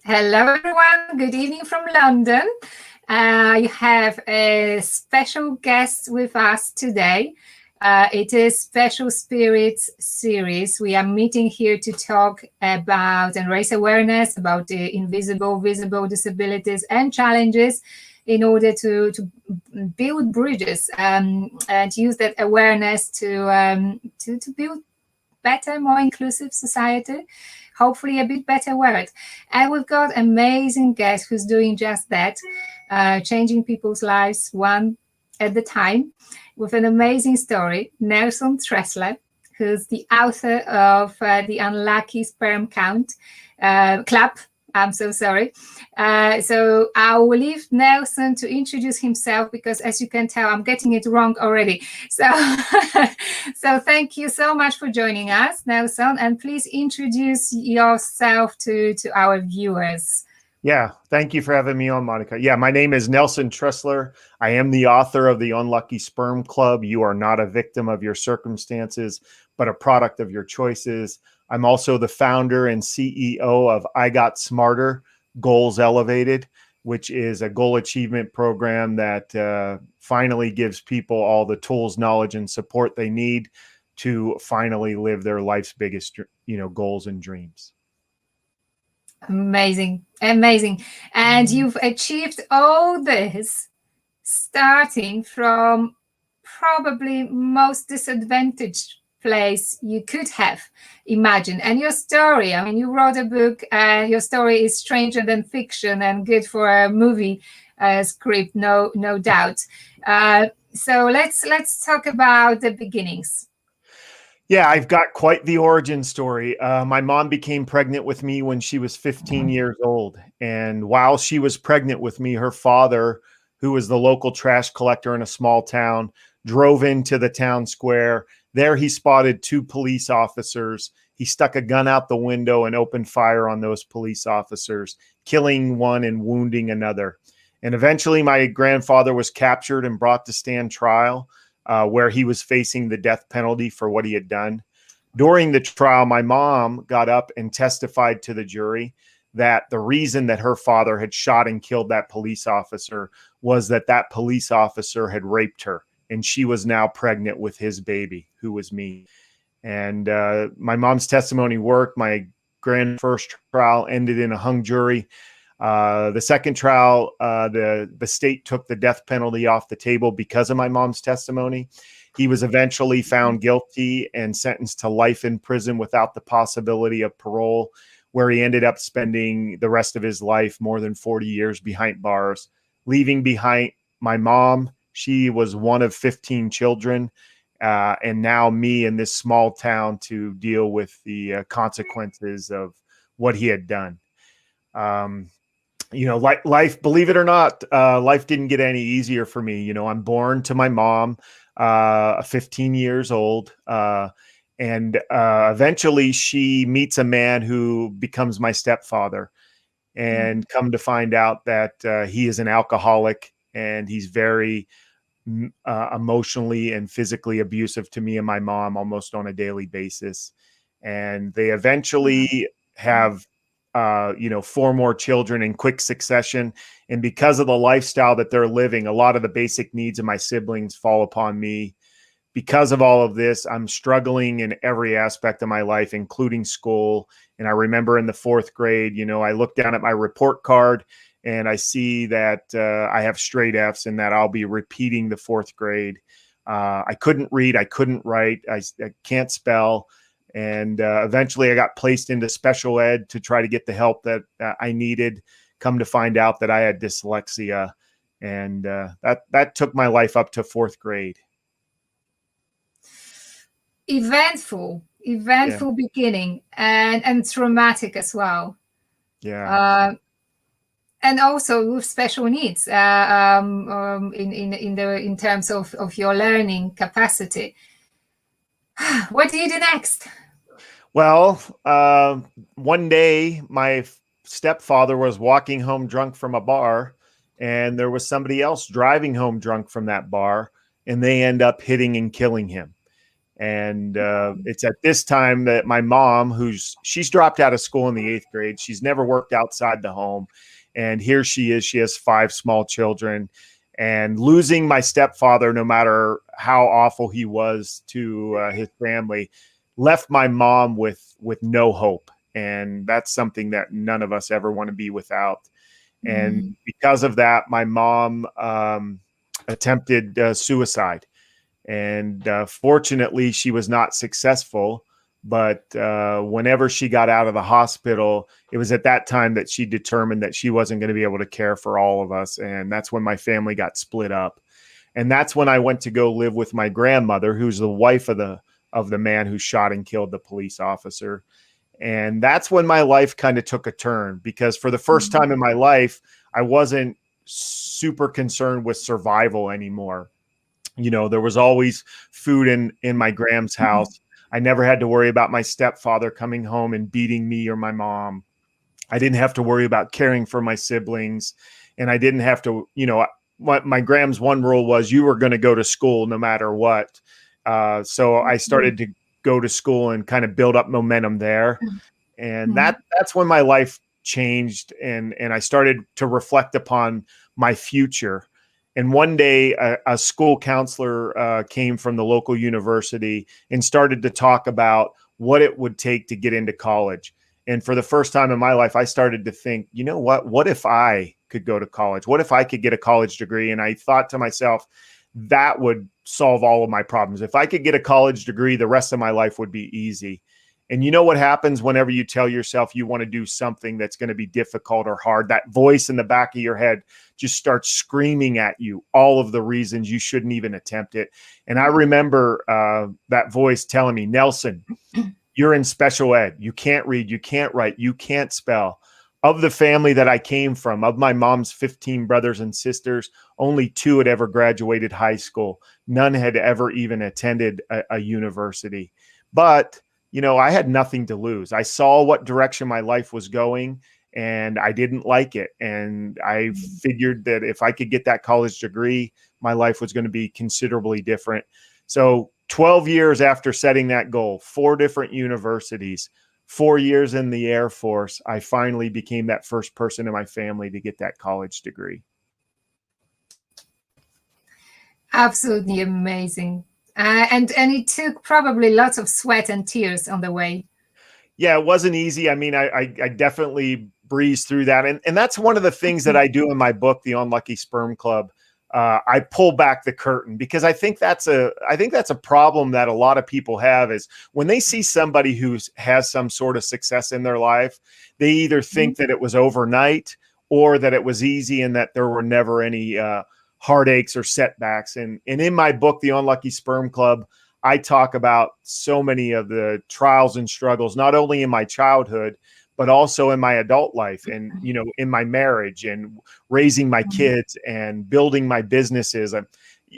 Hello, everyone. Good evening from London. You have a special guest with us today. It is Special Spirits series. We are meeting here to talk about and raise awareness about the invisible, visible disabilities and challenges in order to build bridges and use that awareness to build better, more inclusive society, hopefully a bit better world. And we've got amazing guest who's doing just that, changing people's lives one at a time with an amazing story. Nelson Tressler, who's the author of The Unlucky Sperm Count Club. I'm so sorry. So I will leave Nelson to introduce himself because, as you can tell, I'm getting it wrong already. So, so thank you so much for joining us, Nelson, and please introduce yourself to our viewers. Yeah, thank you for having me on, Monica. Yeah, my name is Nelson Tressler. I am the author of The Unlucky Sperm Club. You are not a victim of your circumstances, but a product of your choices. I'm also the founder and CEO of I Got Smarter, Goals Elevated, which is a goal achievement program that finally gives people all the tools, knowledge, and support they need to finally live their life's biggest, goals and dreams. Amazing, amazing. And you've achieved all this starting from probably most disadvantaged place you could have imagined. And your story, I mean, you wrote a book, your story is stranger than fiction and good for a movie script, no doubt. So let's talk about the beginnings. Yeah, I've got quite the origin story. My mom became pregnant with me when she was 15 years old. And while she was pregnant with me, her father, who was the local trash collector in a small town, drove into the town square. There he spotted two police officers. He stuck a gun out the window and opened fire on those police officers, killing one and wounding another. And eventually my grandfather was captured and brought to stand trial, where he was facing the death penalty for what he had done. During the trial, my mom got up and testified to the jury that the reason that her father had shot and killed that police officer was that that police officer had raped her, and she was now pregnant with his baby, who was me. And my mom's testimony worked. My first trial ended in a hung jury. The second trial, the state took the death penalty off the table because of my mom's testimony. He was eventually found guilty and sentenced to life in prison without the possibility of parole, where he ended up spending the rest of his life, more than 40 years behind bars, leaving behind my mom. She was one of 15 children, and now me in this small town to deal with the consequences of what he had done. Life, believe it or not, life didn't get any easier for me. I'm born to my mom, 15 years old. And eventually she meets a man who becomes my stepfather, and come to find out that he is an alcoholic, and he's very emotionally and physically abusive to me and my mom almost on a daily basis. And they eventually have four more children in quick succession. And because of the lifestyle that they're living, a lot of the basic needs of my siblings fall upon me. Because of all of this, I'm struggling in every aspect of my life, including school. And I remember in the fourth grade, I look down at my report card and I see that I have straight Fs and that I'll be repeating the fourth grade. I couldn't read. I couldn't write. I can't spell. And eventually I got placed into special ed to try to get the help that I needed. Come to find out that I had dyslexia. And that took my life up to fourth grade. Eventful beginning and traumatic as well. Yeah. And also with special needs in terms of your learning capacity. What do you do next? Well, one day my stepfather was walking home drunk from a bar, and there was somebody else driving home drunk from that bar, and they end up hitting and killing him. And it's at this time that my mom, she's dropped out of school in the 8th grade. She's never worked outside the home. And here she is. She has 5 small children. And losing my stepfather, no matter how awful he was to his family, left my mom with no hope. And that's something that none of us ever want to be without. And because of that, my mom attempted suicide. And fortunately, she was not successful. But whenever she got out of the hospital, it was at that time that she determined that she wasn't going to be able to care for all of us. And that's when my family got split up. And that's when I went to go live with my grandmother, who's the wife of the man who shot and killed the police officer. And that's when my life kind of took a turn, because for the first time in my life, I wasn't super concerned with survival anymore. You know, there was always food in my Gram's house. I never had to worry about my stepfather coming home and beating me or my mom. I didn't have to worry about caring for my siblings. And I didn't have to, you know, my Gram's one rule was you were going to go to school no matter what. So I started to go to school and kind of build up momentum there. And that's when my life changed. And I started to reflect upon my future. And one day a school counselor came from the local university and started to talk about what it would take to get into college. And for the first time in my life, I started to think, you know what if I could go to college? What if I could get a college degree? And I thought to myself, that would solve all of my problems. If I could get a college degree, the rest of my life would be easy. And you know what happens whenever you tell yourself you want to do something that's going to be difficult or hard? That voice in the back of your head just starts screaming at you all of the reasons you shouldn't even attempt it. And I remember that voice telling me, Nelson, you're in special ed. You can't read, you can't write, you can't spell. Of the family that I came from, of my mom's 15 brothers and sisters, only 2 had ever graduated high school. None had ever even attended a university. But, you know, I had nothing to lose. I saw what direction my life was going, and I didn't like it. And I figured that if I could get that college degree, my life was going to be considerably different. So 12 years after setting that goal, 4 different universities, 4 years in the Air Force, I finally became that first person in my family to get that college degree. Absolutely amazing. And it took probably lots of sweat and tears on the way. Yeah, it wasn't easy. I mean, I definitely breezed through that. And that's one of the things that I do in my book, The Unlucky Sperm Club. I pull back the curtain, because I think that's a problem that a lot of people have, is when they see somebody who has some sort of success in their life, they either think that it was overnight or that it was easy and that there were never any heartaches or setbacks. And in my book, The Unlucky Sperm Club, I talk about so many of the trials and struggles, not only in my childhood, but also in my adult life, and, you know, in my marriage and raising my kids and building my businesses. And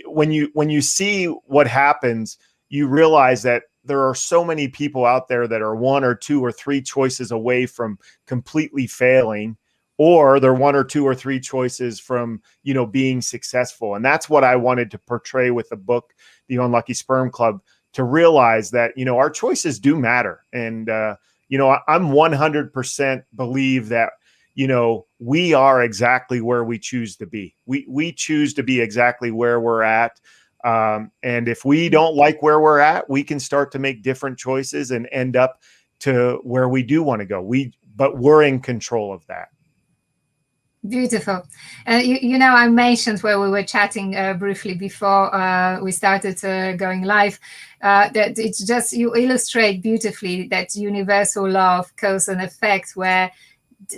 when you see what happens, you realize that there are so many people out there that are 1 or 2 or 3 choices away from completely failing, or they're 1 or 2 or 3 choices from, you know, being successful. And that's what I wanted to portray with the book, The Unlucky Sperm Club, to realize that, you know, our choices do matter. And, you know, I'm 100% believe that, you know, we are exactly where we choose to be. We choose to be exactly where we're at. And if we don't like where we're at, we can start to make different choices and end up to where we do want to go. But we're in control of that. Beautiful. You know, I mentioned where we were chatting briefly before we started going live, that it's just, you illustrate beautifully that universal law of cause and effect, where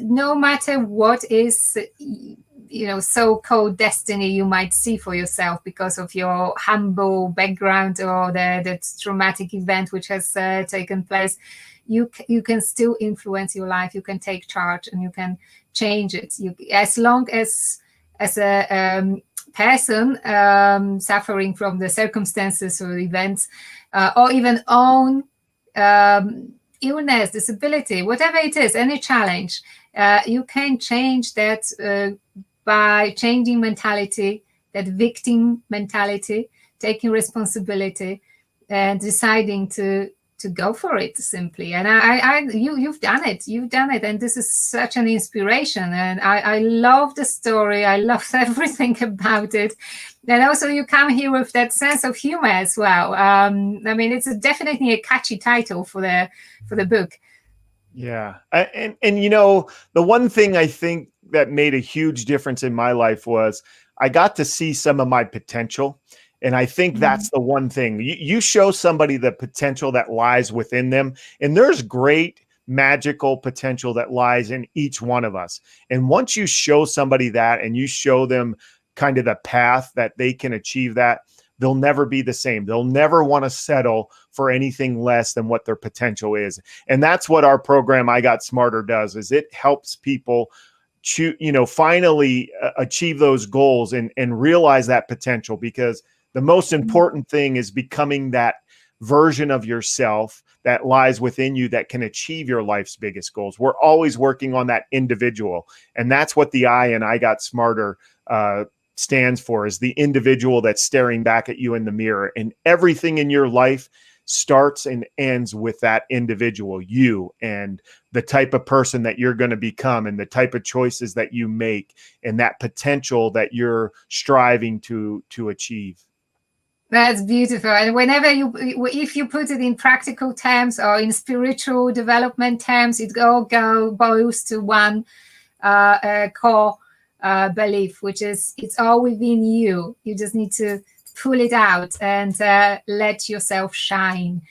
no matter what is, you know, so-called destiny you might see for yourself because of your humble background or the traumatic event which has taken place, you can still influence your life. You can take charge and you can change it. As long as a person suffering from the circumstances or events, or even own illness, disability, whatever it is, any challenge, you can change that by changing mentality, that victim mentality, taking responsibility. and deciding to go for it simply. And you've done it. You've done it. And this is such an inspiration. And I love the story. I love everything about it. And also you come here with that sense of humor as well. I mean, it's definitely a catchy title for the book. Yeah. And you know, the one thing I think that made a huge difference in my life was I got to see some of my potential. And I think that's the one thing. You show somebody the potential that lies within them, and there's great magical potential that lies in each one of us. And once you show somebody that and you show them kind of the path that they can achieve that, they'll never be the same. They'll never want to settle for anything less than what their potential is. And that's what our program, I Got Smarter, does, is it helps people finally achieve those goals and realize that potential, because the most important thing is becoming that version of yourself that lies within you that can achieve your life's biggest goals. We're always working on that individual. And that's what the I in I Got Smarter stands for, is the individual that's staring back at you in the mirror. And everything in your life starts and ends with that individual, you, and the type of person that you're going to become, and the type of choices that you make, and that potential that you're striving to achieve. That's beautiful. And whenever if you put it in practical terms or in spiritual development terms, it all boils to one core belief, which is it's all within you. You just need to pull it out and let yourself shine.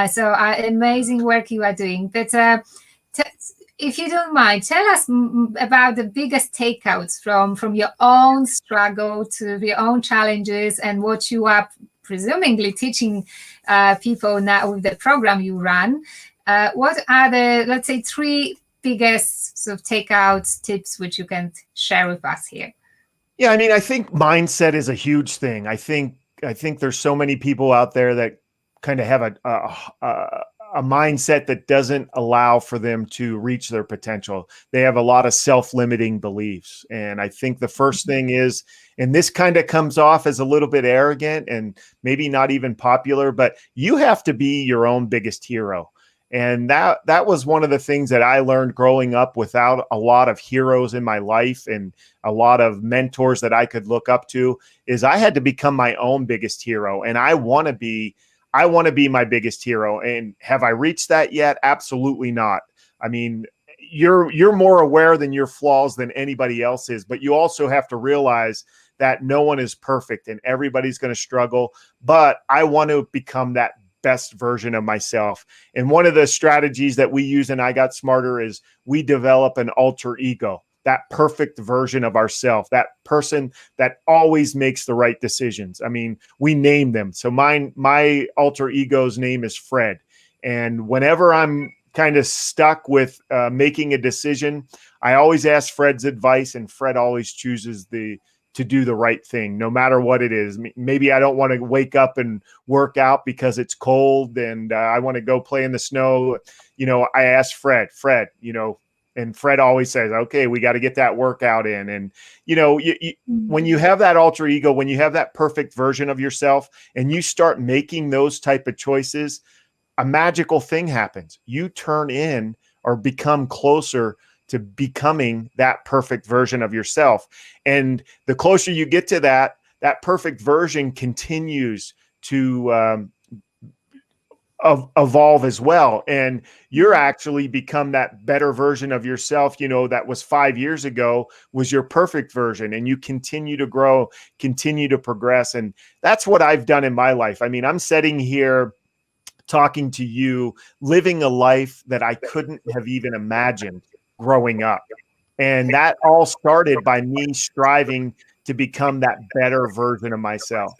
So amazing work you are doing. But if you don't mind, tell us about the biggest takeouts from your own struggle to your own challenges, and what you are presumably teaching people now with the program you run. What are the, let's say, 3 biggest sort of takeout tips which you can share with us here? Yeah, I mean, I think mindset is a huge thing. I think there's so many people out there that kind of have a mindset that doesn't allow for them to reach their potential. They have a lot of self-limiting beliefs. And I think the first thing is, and this kind of comes off as a little bit arrogant and maybe not even popular, but you have to be your own biggest hero. And that was one of the things that I learned growing up without a lot of heroes in my life and a lot of mentors that I could look up to, is I had to become my own biggest hero. And I want to be my biggest hero. And have I reached that yet? Absolutely not. I mean, you're more aware than your flaws than anybody else is, but you also have to realize that no one is perfect and everybody's going to struggle. But I want to become that best version of myself. And one of the strategies that we use in I Got Smarter is we develop an alter ego, that perfect version of ourselves, that person that always makes the right decisions. I mean, we name them. So my alter ego's name is Fred. And whenever I'm kind of stuck with making a decision, I always ask Fred's advice, and Fred always chooses to do the right thing, no matter what it is. Maybe I don't want to wake up and work out because it's cold and I want to go play in the snow. I ask Fred, and Fred always says, okay, we got to get that workout in. And, when you have that alter ego, when you have that perfect version of yourself and you start making those type of choices, a magical thing happens. You turn in or become closer to becoming that perfect version of yourself. And the closer you get to that perfect version continues to evolve as well. And you're actually become that better version of yourself, that was 5 years ago was your perfect version, and you continue to grow, continue to progress. And that's what I've done in my life. I mean, I'm sitting here talking to you, living a life that I couldn't have even imagined growing up. And that all started by me striving to become that better version of myself.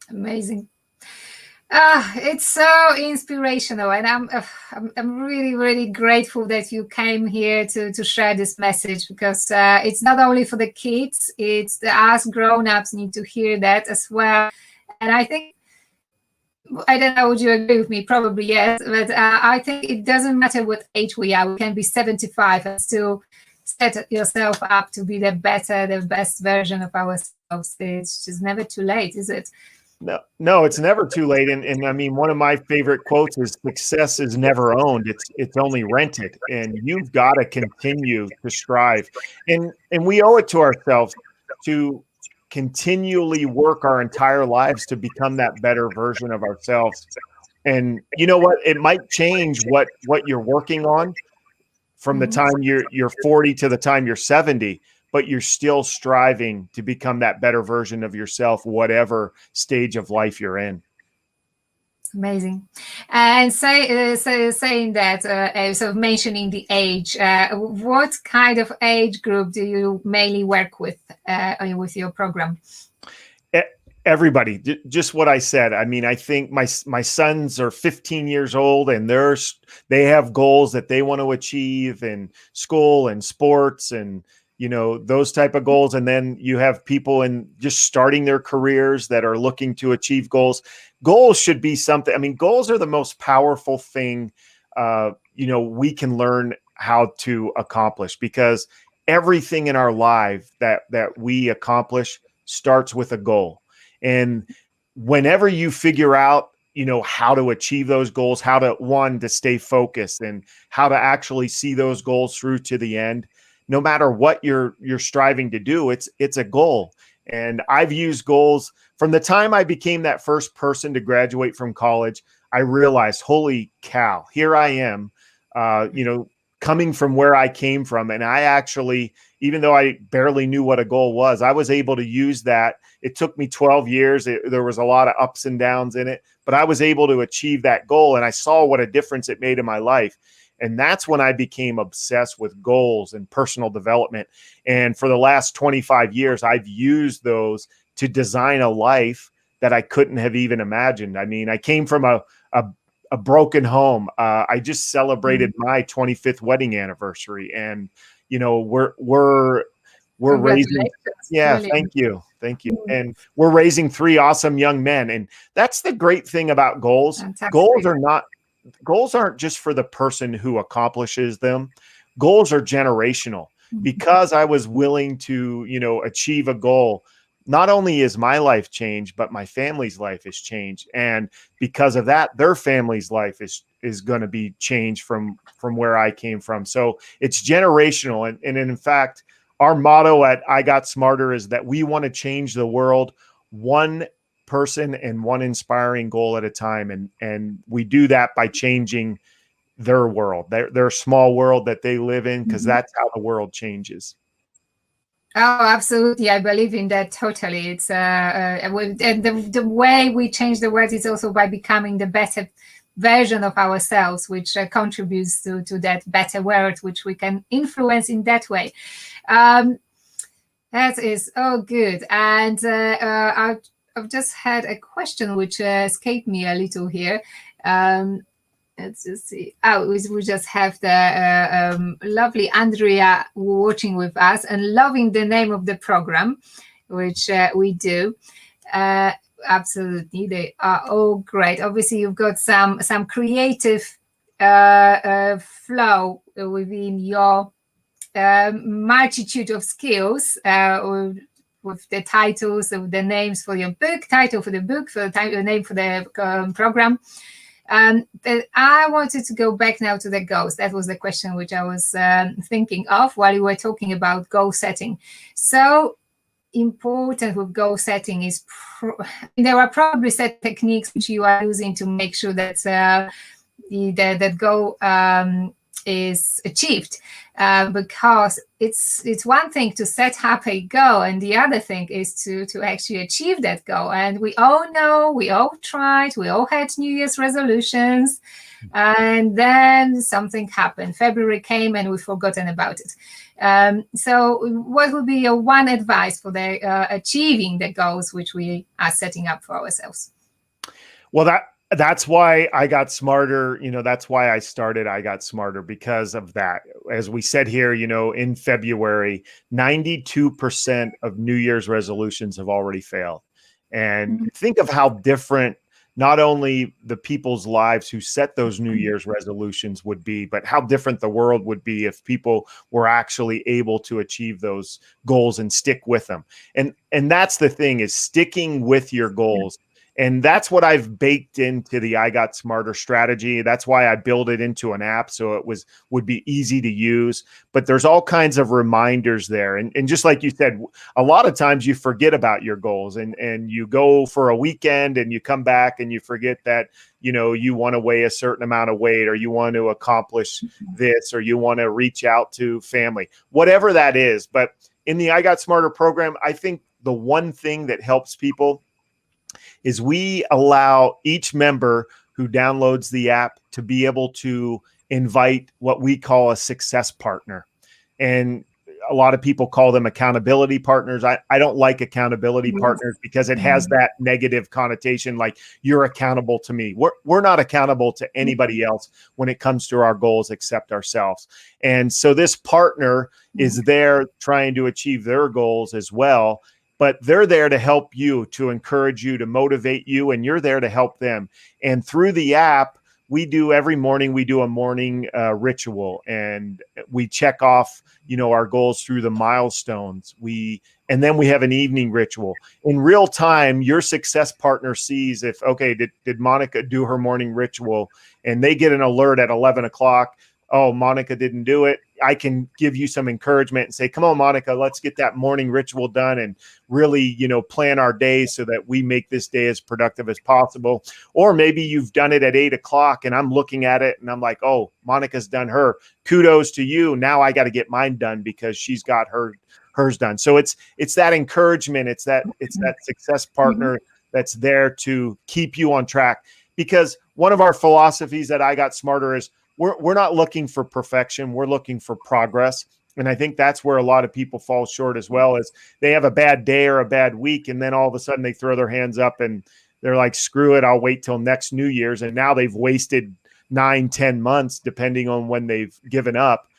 Amazing. It's so inspirational, and I'm really, really grateful that you came here to share this message, because it's not only for the kids, it's us grown-ups need to hear that as well. And I think, I don't know, would you agree with me? Probably yes, but I think it doesn't matter what age we are. We can be 75 and still set yourself up to be the best version of ourselves. It's just never too late, is it? No, it's never too late. And I mean, one of my favorite quotes is success is never owned. It's only rented. And you've got to continue to strive. And we owe it to ourselves to continually work our entire lives to become that better version of ourselves. And you know what? It might change what you're working on from the time you're 40 to the time you're 70, but you're still striving to become that better version of yourself, whatever stage of life you're in. Amazing. And saying that, so mentioning the age, what kind of age group do you mainly work with your program? Everybody, just what I said. I mean, I think my sons are 15 years old and they have goals that they want to achieve in school and sports and, you know, those type of goals. And then you have people in just starting their careers that are looking to achieve goals. Goals should be something. I mean, goals are the most powerful thing, you know, we can learn how to accomplish, because everything in our life that we accomplish starts with a goal. And whenever you figure out, you know, how to achieve those goals, how to stay focused and how to actually see those goals through to the end, no matter what you're striving to do, it's a goal. And I've used goals from the time I became that first person to graduate from college. I realized, holy cow, here I am, you know, coming from where I came from. And I actually, even though I barely knew what a goal was, I was able to use that. It took me 12 years. There was a lot of ups and downs in it, but I was able to achieve that goal. And I saw what a difference it made in my life. And that's when I became obsessed with goals and personal development. And for the last 25 years, I've used those to design a life that I couldn't have even imagined. I mean, I came from a broken home. I just celebrated my 25th wedding anniversary, and you know, we're raising. Yeah, thank you. And we're raising 3 awesome young men, and that's the great thing about goals. Goals aren't just for the person who accomplishes them. Goals are generational. Because I was willing to, you know, achieve a goal, not only is my life changed, but my family's life has changed. And because of that, their family's life is going to be changed from where I came from. So it's generational. And in fact, our motto at I Got Smarter is that we want to change the world one person and one inspiring goal at a time. And we do that by changing their world, their small world that they live in, because that's how the world changes. Oh, absolutely. I believe in that totally. It's and the way we change the world is also by becoming the better version of ourselves, which contributes to that better world, which we can influence in that way. That is good. And I've just had a question which escaped me a little here. Let's just see. Oh, we just have the lovely Andrea watching with us and loving the name of the program, which we do. Absolutely, they are all great. Obviously, you've got some creative flow within your multitude of skills with the titles of the names for your book, title for the book, for the name for the program. I wanted to go back now to the goals. That was the question which I was thinking of while you were talking about goal setting. So important with goal setting is there are probably set techniques which you are using to make sure that that goal is achieved, because it's one thing to set up a goal and the other thing is to actually achieve that goal. And we all know, we all tried, we all had New Year's resolutions, and then something happened. February came and we've forgotten about it. So what would be your one advice for the achieving the goals which we are setting up for ourselves? Well, that's why I Got Smarter. You know, that's why I started I Got Smarter, because of that. As we said here, you know, in February, 92% of New Year's resolutions have already failed. And think of how different not only the people's lives who set those New Year's resolutions would be, but how different the world would be if people were actually able to achieve those goals and stick with them. And that's the thing, is sticking with your goals. And that's what I've baked into the I Got Smarter strategy. That's why I built it into an app so it would be easy to use. But there's all kinds of reminders there. And just like you said, a lot of times you forget about your goals and you go for a weekend and you come back and you forget that, you want to weigh a certain amount of weight, or you want to accomplish this, or you want to reach out to family, whatever that is. But in the I Got Smarter program, I think the one thing that helps people is we allow each member who downloads the app to be able to invite what we call a success partner. And a lot of people call them accountability partners. I don't like accountability partners because it has that negative connotation, like you're accountable to me. We're not accountable to anybody else when it comes to our goals except ourselves. And so this partner is there trying to achieve their goals as well, but they're there to help you, to encourage you, to motivate you, and you're there to help them. And through the app, every morning we do a morning ritual, and we check off, our goals through the milestones. And then we have an evening ritual. In real time, your success partner sees if, okay, did Monica do her morning ritual? And they get an alert at 11 o'clock. Oh, Monica didn't do it. I can give you some encouragement and say, come on, Monica, let's get that morning ritual done and really, plan our day so that we make this day as productive as possible. Or maybe you've done it at 8 o'clock and I'm looking at it and I'm like, oh, Monica's done her. Kudos to you. Now I got to get mine done because she's got hers done. So it's that encouragement. It's that success partner that's there to keep you on track. Because one of our philosophies that I Got Smarter is, we're not looking for perfection. We're looking for progress. And I think that's where a lot of people fall short as well, is they have a bad day or a bad week. And then all of a sudden they throw their hands up and they're like, screw it, I'll wait till next New Year's. And now they've wasted 9-10 months, depending on when they've given up.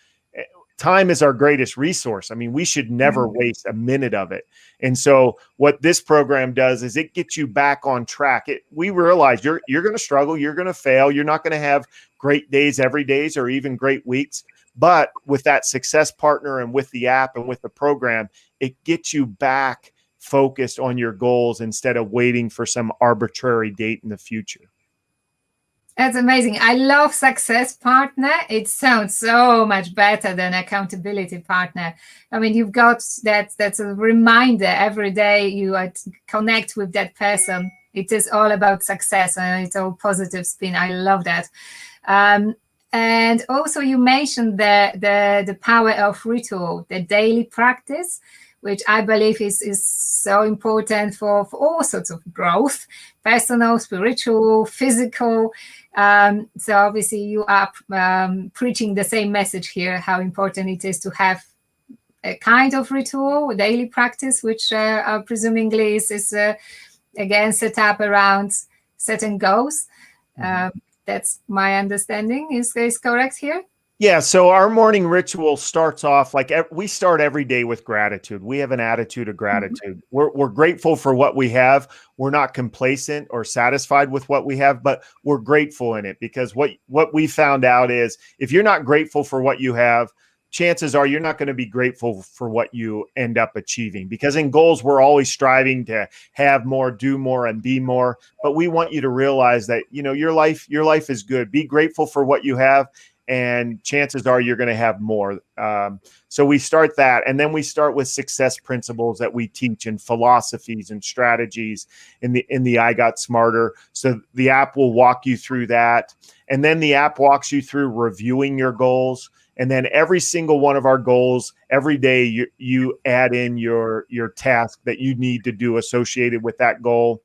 Time is our greatest resource. I mean, we should never waste a minute of it. And so what this program does is it gets you back on track. We realize you're going to struggle. You're going to fail. You're not going to have great days every day or even great weeks. But with that success partner and with the app and with the program, it gets you back focused on your goals instead of waiting for some arbitrary date in the future. That's amazing. I love success partner. It sounds so much better than accountability partner. I mean, you've got that's a reminder every day you connect with that person. It is all about success and it's all positive spin. I love that. And also you mentioned the power of ritual, the daily practice, which I believe is so important for all sorts of growth, personal, spiritual, physical. So obviously you are preaching the same message here, how important it is to have a kind of ritual, daily practice, which presumably is again set up around certain goals. That's my understanding. Is correct here? Yeah, so our morning ritual starts off like we start every day with gratitude. We have an attitude of gratitude. We're grateful for what we have. We're not complacent or satisfied with what we have, but we're grateful in it, because what we found out is if you're not grateful for what you have, chances are you're not going to be grateful for what you end up achieving, because in goals, we're always striving to have more, do more, and be more. But we want you to realize that, your life is good. Be grateful for what you have, and chances are you're going to have more. So we start that. And then we start with success principles that we teach, and philosophies and strategies in the I Got Smarter. So the app will walk you through that. And then the app walks you through reviewing your goals. And then every single one of our goals, every day you add in your task that you need to do associated with that goal.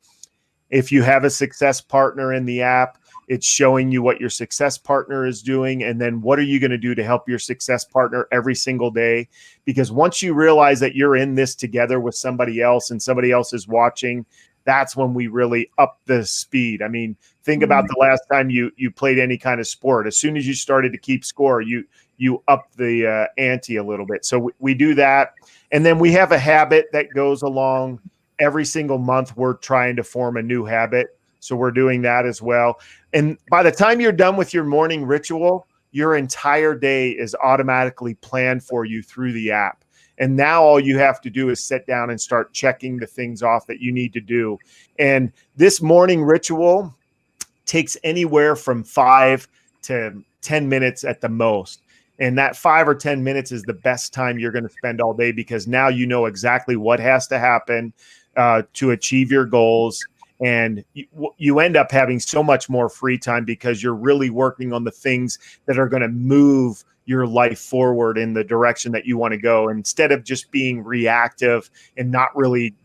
If you have a success partner in the app, it's showing you what your success partner is doing. And then what are you going to do to help your success partner every single day? Because once you realize that you're in this together with somebody else and somebody else is watching, that's when we really up the speed. I mean, think about the last time you played any kind of sport. As soon as you started to keep score, you up the ante a little bit. So we do that. And then we have a habit that goes along. Every single month, we're trying to form a new habit. So we're doing that as well. And by the time you're done with your morning ritual, your entire day is automatically planned for you through the app. And now all you have to do is sit down and start checking the things off that you need to do. And this morning ritual takes anywhere from 5 to 10 minutes at the most. And that 5 or 10 minutes is the best time you're going to spend all day, because now you know exactly what has to happen to achieve your goals. And you end up having so much more free time because you're really working on the things that are going to move your life forward in the direction that you want to go, instead of just being reactive and not really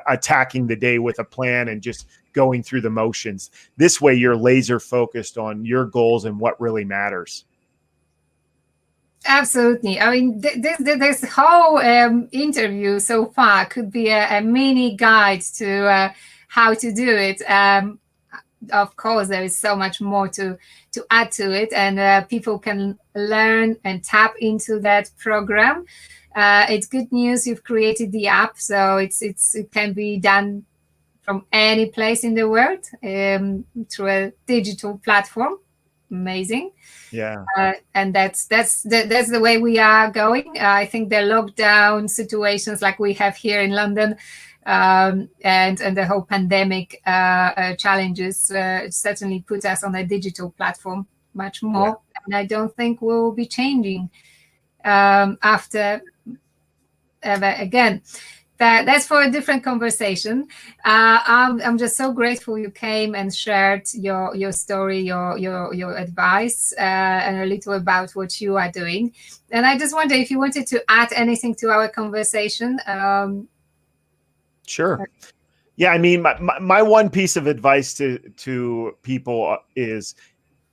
attacking the day with a plan and just going through the motions. This way you're laser focused on your goals and what really matters. Absolutely. I mean, this whole interview so far could be a mini guide to how to do it. Of course, there is so much more to add to it, and people can learn and tap into that program. It's good news you've created the app, so it can be done from any place in the world through a digital platform. Amazing. Yeah. And that's the way we are going. I think the lockdown situations like we have here in London, and the whole pandemic challenges certainly put us on a digital platform much more. Yeah. And I don't think we'll be changing after ever again. That's for a different conversation. I'm just so grateful you came and shared your story, your advice, and a little about what you are doing. And I just wonder if you wanted to add anything to our conversation. Sure. Yeah, I mean, my one piece of advice to people is,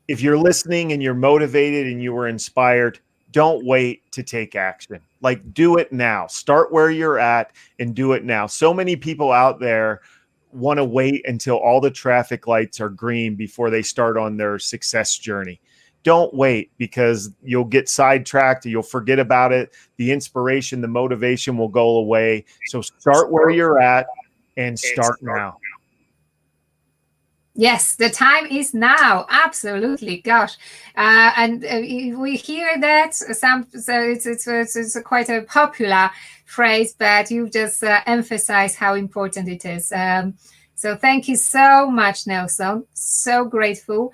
if you're listening and you're motivated and you were inspired, don't wait to take action. Like, do it now. Start where you're at and do it now. So many people out there want to wait until all the traffic lights are green before they start on their success journey. Don't wait, because you'll get sidetracked. You'll forget about it. The inspiration, the motivation will go away. So start where you're at and start now. Yes, the time is now. Absolutely, gosh, and we hear that so it's quite a popular phrase, but you just emphasize how important it is. So thank you so much, Nelson. So grateful.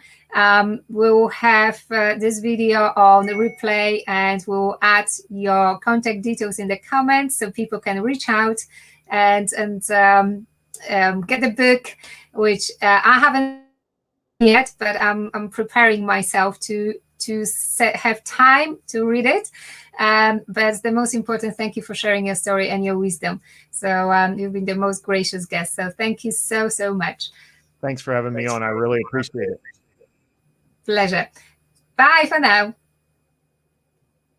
We'll have this video on the replay, and we'll add your contact details in the comments so people can reach out and get the book, which I haven't yet, but I'm preparing myself to have time to read it. But the most important, thank you for sharing your story and your wisdom. So you've been the most gracious guest. So thank you so much. Thanks for having me on. I really appreciate it. Pleasure. Bye for now.